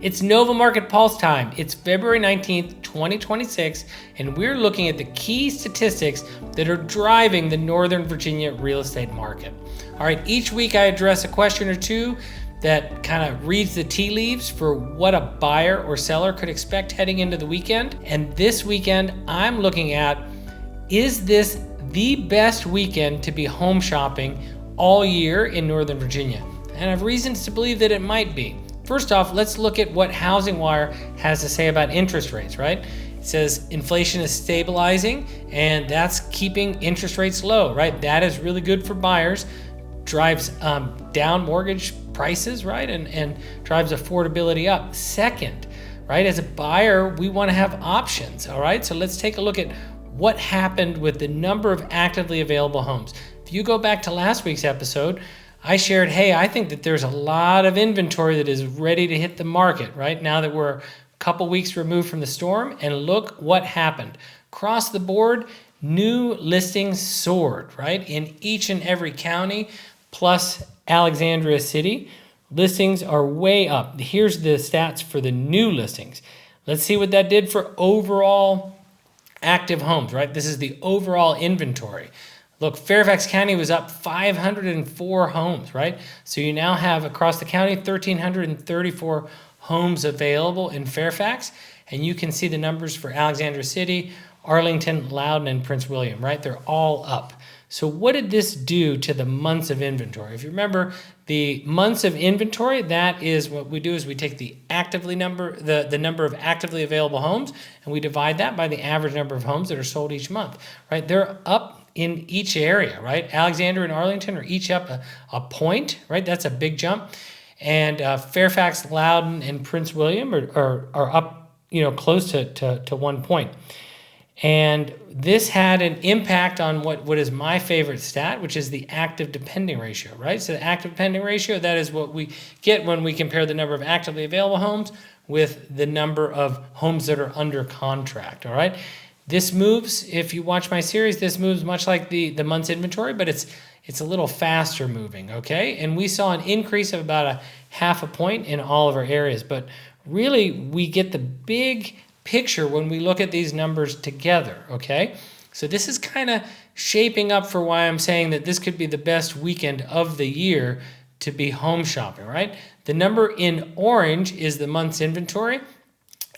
It's Nova Market Pulse time. It's February 19th, 2026, and we're looking at the key statistics that are driving the Northern Virginia real estate market. All right, each week I address a question or two that kind of reads the tea leaves for what a buyer or seller could expect heading into the weekend. And this weekend, I'm looking at, is this the best weekend to be home shopping all year in Northern Virginia? And I have reasons to believe that it might be. First off, let's look at what Housing Wire has to say about interest rates, right? It says inflation is stabilizing, and that's keeping interest rates low, right? That is really good for buyers, drives down mortgage prices, right? And drives affordability up. Second, right, as a buyer, we want to have options, all right? So let's take a look at what happened with the number of actively available homes. If you go back to last week's episode, I shared, hey, I think that there's a lot of inventory that is ready to hit the market, right? Now that we're a couple weeks removed from the storm, and look what happened. Across the board, new listings soared, right? In each and every county, plus Alexandria City, listings are way up. Here's the stats for the new listings. Let's see what that did for overall active homes, right? This is the overall inventory. Look, Fairfax County was up 504 homes, right? So you now have across the county 1,334 homes available in Fairfax. And you can see the numbers for Alexandria City, Arlington, Loudoun, and Prince William, right? They're all up. So what did this do to the months of inventory? If you remember, the months of inventory, that is what we do is we take the the number of actively available homes, and we divide that by the average number of homes that are sold each month, right? They're up in each area, right? Alexandria and Arlington are each up a point, right? That's a big jump. And Fairfax, Loudoun, and Prince William are up, close to 1 point. And this had an impact on what is my favorite stat, which is the active depending ratio, right? So the active depending ratio, that is what we get when we compare the number of actively available homes with the number of homes that are under contract, all right? This moves, if you watch my series, this moves much like the month's inventory, but it's a little faster moving, okay? And we saw an increase of about a half a point in all of our areas, but really we get the big picture when we look at these numbers together, okay? So this is kind of shaping up for why I'm saying that this could be the best weekend of the year to be home shopping, right? The number in orange is the month's inventory,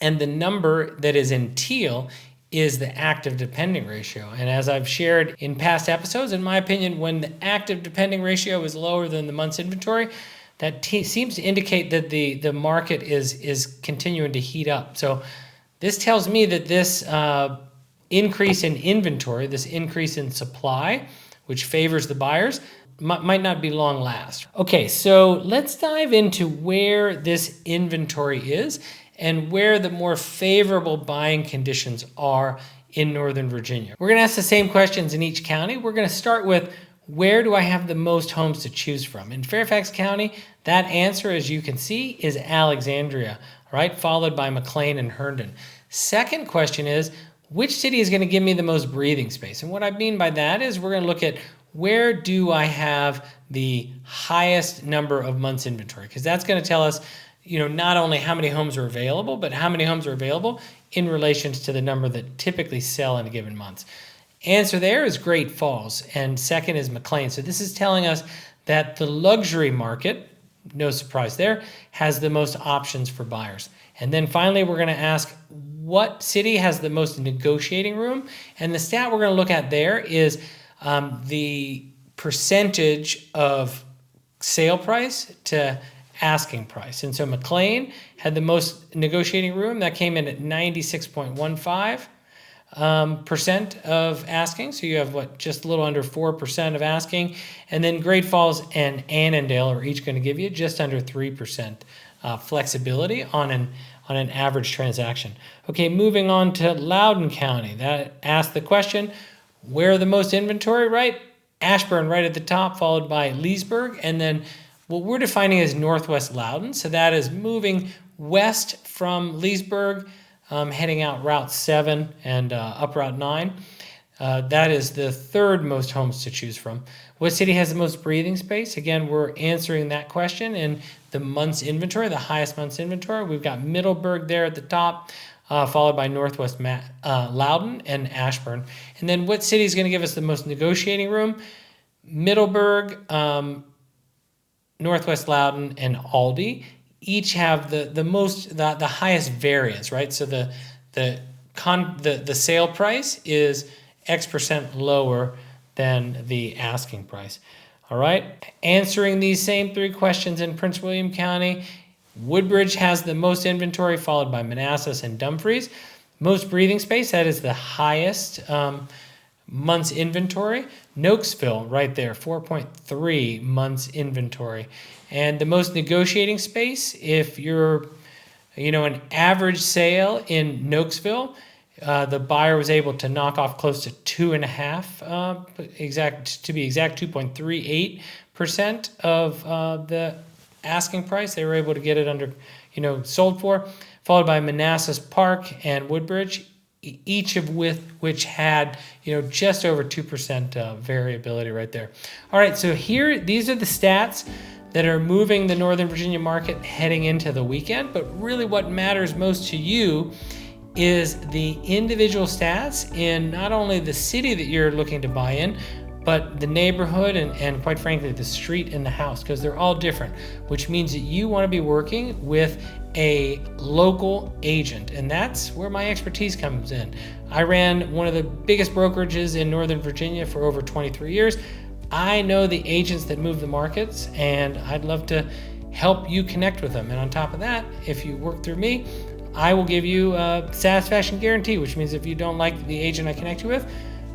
and the number that is in teal is the active depending ratio. And as I've shared in past episodes, in my opinion, when the active depending ratio is lower than the month's inventory, that seems to indicate that the market is continuing to heat up. So this tells me that this increase in inventory, this increase in supply, which favors the buyers, might not be long last. Okay, so let's dive into where this inventory is and where the more favorable buying conditions are in Northern Virginia. We're going to ask the same questions in each county. We're going to start with, where do I have the most homes to choose from? In Fairfax County, that answer, as you can see, is Alexandria, right? Followed by McLean and Herndon. Second question is, which city is going to give me the most breathing space? And what I mean by that is we're going to look at, where do I have the highest number of months inventory? Because that's going to tell us, not only how many homes are available, but how many homes are available in relation to the number that typically sell in a given month. Answer there is Great Falls, and second is McLean. So this is telling us that the luxury market, no surprise there, has the most options for buyers. And then finally, we're going to ask, what city has the most negotiating room? And the stat we're going to look at there is the percentage of sale price to asking price. And so McLean had the most negotiating room. That came in at 96.15% of asking. So you have just a little under 4% of asking. And then Great Falls and Annandale are each going to give you just under 3% flexibility on an average transaction. Okay, moving on to Loudoun County. That asked the question, where the most inventory, right? Ashburn right at the top, followed by Leesburg, and then what we're defining as Northwest Loudoun. So that is moving west from Leesburg, heading out Route 7 and up Route 9. That is the third most homes to choose from. What city has the most breathing space? Again, we're answering that question in the month's inventory, the highest month's inventory. We've got Middleburg there at the top, followed by Northwest Loudoun and Ashburn. And then what city is going to give us the most negotiating room? Middleburg, Northwest Loudoun, and Aldie each have the highest variance, right? So the sale price is X% lower than the asking price. All right, answering these same three questions in Prince William County, Woodbridge has the most inventory, followed by Manassas and Dumfries. Most breathing space, that is the highest months inventory. Nokesville, right there, 4.3 months inventory. And the most negotiating space, if you're, an average sale in Nokesville, the buyer was able to knock off close to 2.38% of the asking price. They were able to get it under, sold for, followed by Manassas Park and Woodbridge, each of which had, just over 2% variability right there. All right, so these are the stats that are moving the Northern Virginia market heading into the weekend. But really what matters most to you is the individual stats in not only the city that you're looking to buy in, but the neighborhood and quite frankly, the street and the house, because they're all different, which means that you want to be working with a local agent. And that's where my expertise comes in. I ran one of the biggest brokerages in Northern Virginia for over 23 years. I know the agents that move the markets, and I'd love to help you connect with them. And on top of that, if you work through me, I will give you a satisfaction guarantee, which means if you don't like the agent I connect you with,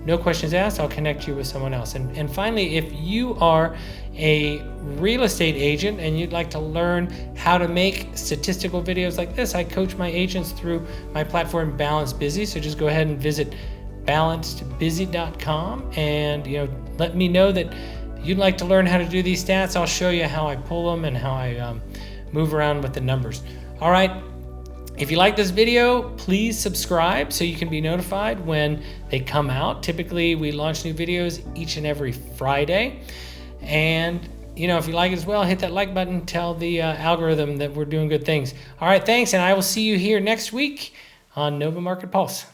no questions asked, I'll connect you with someone else. And finally, if you are a real estate agent and you'd like to learn how to make statistical videos like this, I coach my agents through my platform, Balanced Busy. So just go ahead and visit balancedbusy.com and let me know that you'd like to learn how to do these stats. I'll show you how I pull them and how I move around with the numbers. All right. If you like this video, please subscribe so you can be notified when they come out. Typically, we launch new videos each and every Friday. And, if you like it as well, hit that like button, tell the algorithm that we're doing good things. All right, thanks, and I will see you here next week on Nova Market Pulse.